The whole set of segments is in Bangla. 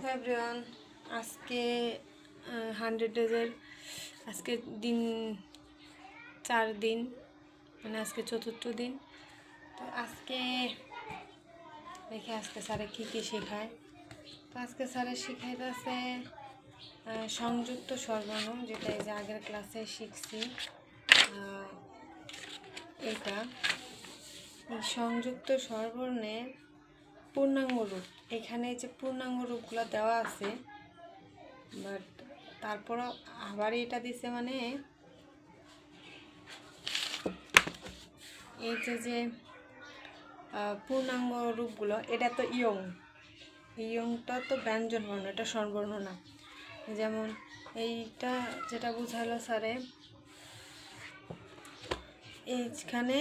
এভরিওয়ান, আজকে 100 ডেজের আজকে দিন 4 দিন, মানে আজকে চতুর্থ দিন। তো আজকে দেখি আজকে স্যারে কী কী শেখায়। তো আজকে স্যারে শিখাইতেছে সংযুক্ত স্বরবর্ণ, যেটা এই যে আগের ক্লাসে শিখছি। এটা এই সংযুক্ত স্বরবর্ণের পূর্ণাঙ্গ রূপ, এখানে যে পূর্ণাঙ্গ রূপগুলো দেওয়া আছে, বাট তারপরও আবার এটা দিছে, মানে এই যে পূর্ণাঙ্গ রূপগুলো, এটা তো ইয়ংটা তো ব্যঞ্জন বর্ণ, এটা স্বরবর্ণ না। যেমন এইটা যেটা বুঝালো স্যারে, এইখানে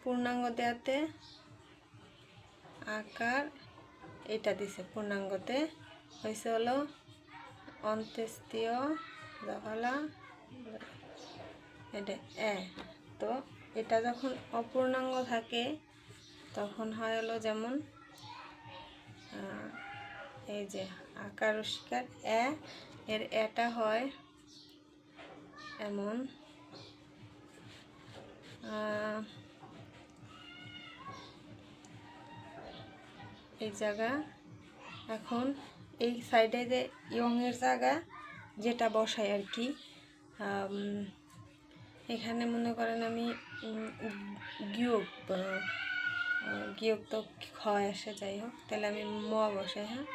পূর্ণাঙ্গ দেয়াতে আকার এটা দিছে, পূর্ণাঙ্গতে হয়েছে হলো অন্ত্যেষ্টিয় দফলা, এটা তো এটা যখন অপূর্ণাঙ্গ থাকে তখন হয় হলো যেমন এই যে আকার রস্বীকার এর এটা হয় এমন, এই জায়গা। এখন এই সাইডে যে ইয়ংয়ের জায়গা যেটা বসাই আর কি, এখানে মনে করেন আমি গিয়ক তো ক্ষয় আসে, যাই হোক, তাহলে আমি ম বসাই। হ্যাঁ,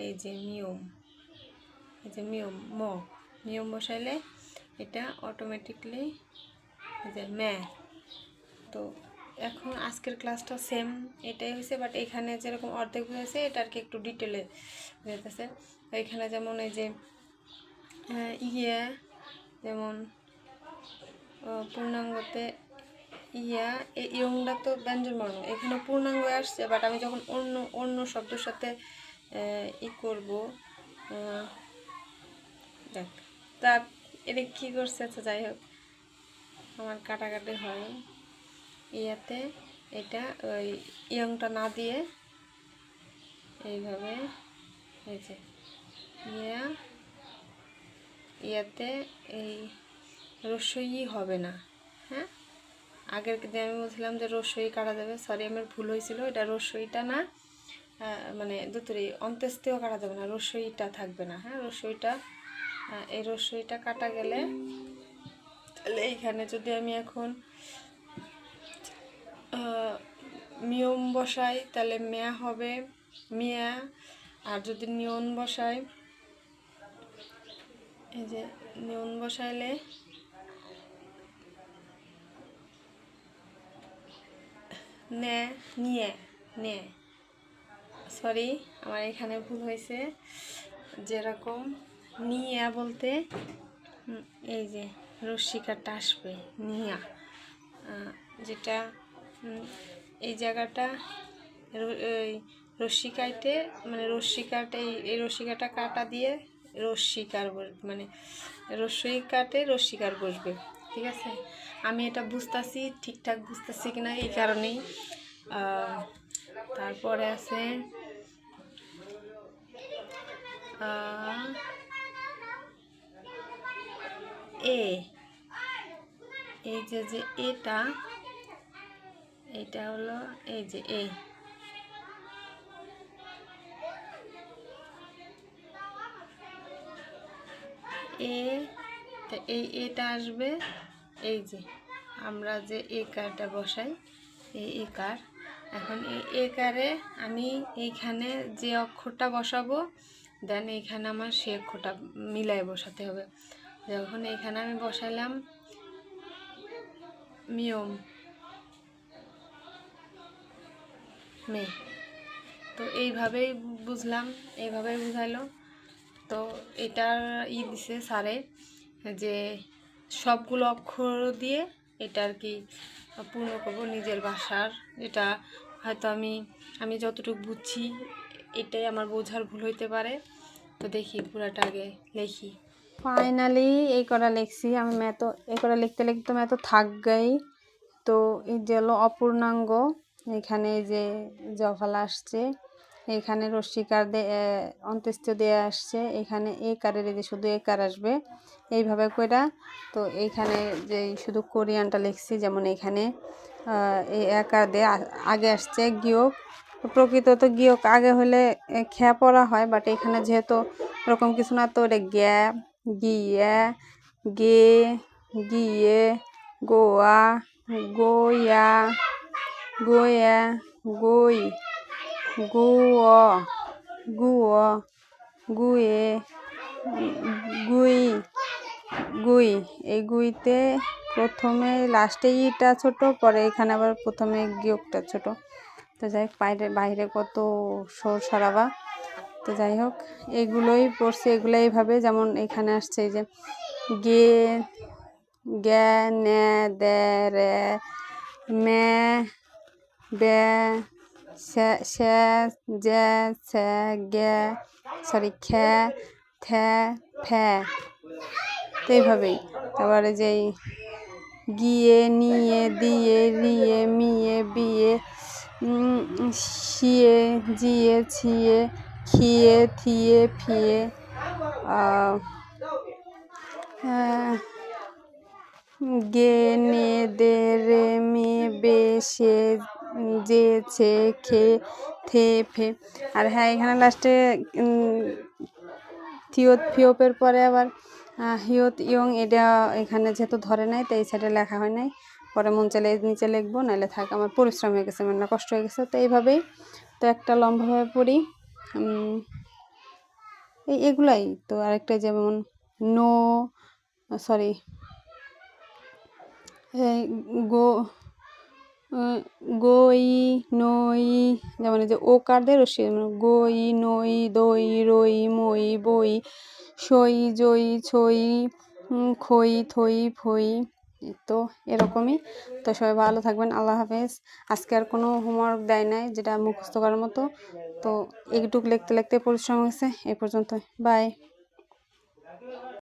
এই যে মিয়ম, এই যে মিয়ম বসাইলে এটা অটোমেটিকলি যে ম্যা। তো এখন আজকের ক্লাসটা সেম এটাই হয়েছে, বাট এখানে যেরকম অর্ধেক হয়েছে এটা আর কি একটু ডিটেলে যেতেছে। এখানে যেমন এই যে যেমন পূর্ণাঙ্গতে ইয়ংটা তো ব্যঞ্জন বর্ণ, এখানে পূর্ণাঙ্গ আসছে, বাট আমি যখন অন্য শব্দের সাথে করব, দেখ তা এটা কী করছে, আচ্ছা যাই হোক, আমার কাটাকাটি হয় ইয়াতে, এটা ওই ইয়ংটা না দিয়ে এইভাবে, এই যে ইয়াতে এই রস্বই হবে না। হ্যাঁ, আগের দিন আমি বলছিলাম যে রস্বই কাটা যাবে, সরি আমার ভুল হয়েছিল, এটা রস্বইটা না, মানে দুটোরই অন্ত্যেষ্টিও কাটা যাবে না, রস্বইটা থাকবে না। হ্যাঁ, এই রস্বইটা কাটা গেলে, তাহলে এইখানে যদি আমি এখন মিয়ম বসাই তাহলে ম্যা হবে মিয়া, আর যদি নিয়ন বসাই, এই যে নিয়ন বসাইলে নে, সরি আমার এখানে ভুল হয়েছে। যেরকম নিয়া বলতে এই যে রস্বীকারটা আসবে নিয়া, যেটা এই জায়গাটা রস্বীকারটে, মানে রস্বীকারটা এই রস্বীকারটা কাটা দিয়ে রস্বীকার বসবে, মানে রস্বই কাটে রস্বীকার বসবে। ঠিক আছে, আমি এটা বুঝতেছি, ঠিকঠাক বুঝতেছি কিনা এই কারণেই। তারপরে আছে এই যে এটা হলো এই যে এটা আসবে, এই যে আমরা যে কারটা বসাই, এই কার। এখন এই কারে আমি এইখানে যে অক্ষরটা বসাবো, দেন এইখানে আমার সে অক্ষরটা মিলাই বসাতে হবে। যখন এইখানে আমি বসাইলাম মিয়ম মে, তো এইভাবেই বুঝলাম, এইভাবেই বুঝাইলো। তো এটার দিছে স্যারে যে সবগুলো অক্ষর দিয়ে এটা আর কি পূর্ণ করবো নিজের ভাষার, যেটা হয়তো আমি যতটুকু বুঝছি এটাই আমার বোঝার ভুল হইতে পারে। তো দেখি পুরাটা আগে লেখি। ফাইনালি এই করা লিখছি আমি, ম্যাথ এই করা লিখতে লিখতে ম্যাথ থাকবেই। তো এই যে হলো অপূর্ণাঙ্গ, এখানে যে জফলা আসছে, এখানে রশ্মিকার অন্ত্যেষ্টি দেওয়া আসছে। এখানে একারের যে শুধু একার আসবে এইভাবে কইরা। তো এইখানে যে শুধু কোরিয়ানটা লিখছি, যেমন এখানে এই একার দিয়ে আগে আসছে গিয়ক। প্রকৃত তো গিয়ক আগে হলে খেয়া পড়া হয়, বাট এখানে যেহেতু এরকম কিছু না, তো এটা গ্যা, গিয়া, গে, গিয়ে, গোয়া, গোয়া, গোয়া, গই, গুয়, গুয়, গুয়ে, গুই, গুই। এই গুইতে প্রথমে লাস্টে ইটা ছোট, পরে এখানে আবার প্রথমে গিয়কটা ছোট। তো যাই হোক, বাইরে কত সোর সারাবা। তো যাই হোক, এগুলোই পড়ছে, এগুলো এইভাবে, যেমন এখানে আসছে এই যে গে, গ্যা, ন্যা, দে, রে, মে, বে, সে, জে, সে, গে, সরি, খে, থে, ফে। তো এইভাবেই। তারপরে যেই গিয়ে, নিয়ে, দিয়ে, রিয়ে, মিয়ে, বিয়ে, শিয়ে, জিয়ে, ছিয়ে, খিয়ে, থিয়ে, ফিয়ে, গে, নে, দে, রে, মে, বে, সে, যে, ছে, খে, থে, ফে। আর হ্যাঁ, এখানে লাস্টে থিওত ফিওপের পরে আবার হিয়ত ইয়ং, এটা এখানে যেহেতু ধরে নাই, তো এই সাইডে লেখা হয় নাই। পরে মন চাইলে নিচে লিখবো, নাহলে থাক, আমার পরিশ্রম হয়ে গেছে, মানে কষ্ট হয়ে গেছে। তো এইভাবেই তো একটা লম্বাভাবে পড়ি। এগুলাই তো। আরেকটা যেমন নো, সরি, গো, গই, নই, যেমন এই যে ও কার দিয়ে রসি, গই, নই, দই, রই, মই, বই, সই, জই, ছই, খই, থই, ফই। তো এরকমই। তো সবাই ভালো থাকবেন, আল্লাহ হাফেজ। আজকে আর কোনো হোমওয়ার্ক দেয় নাই যেটা মুখস্থ করার মতো। তো এইটুকু লিখতে লিখতে পরিশ্রম হয়েছে। এই পর্যন্ত, বাই।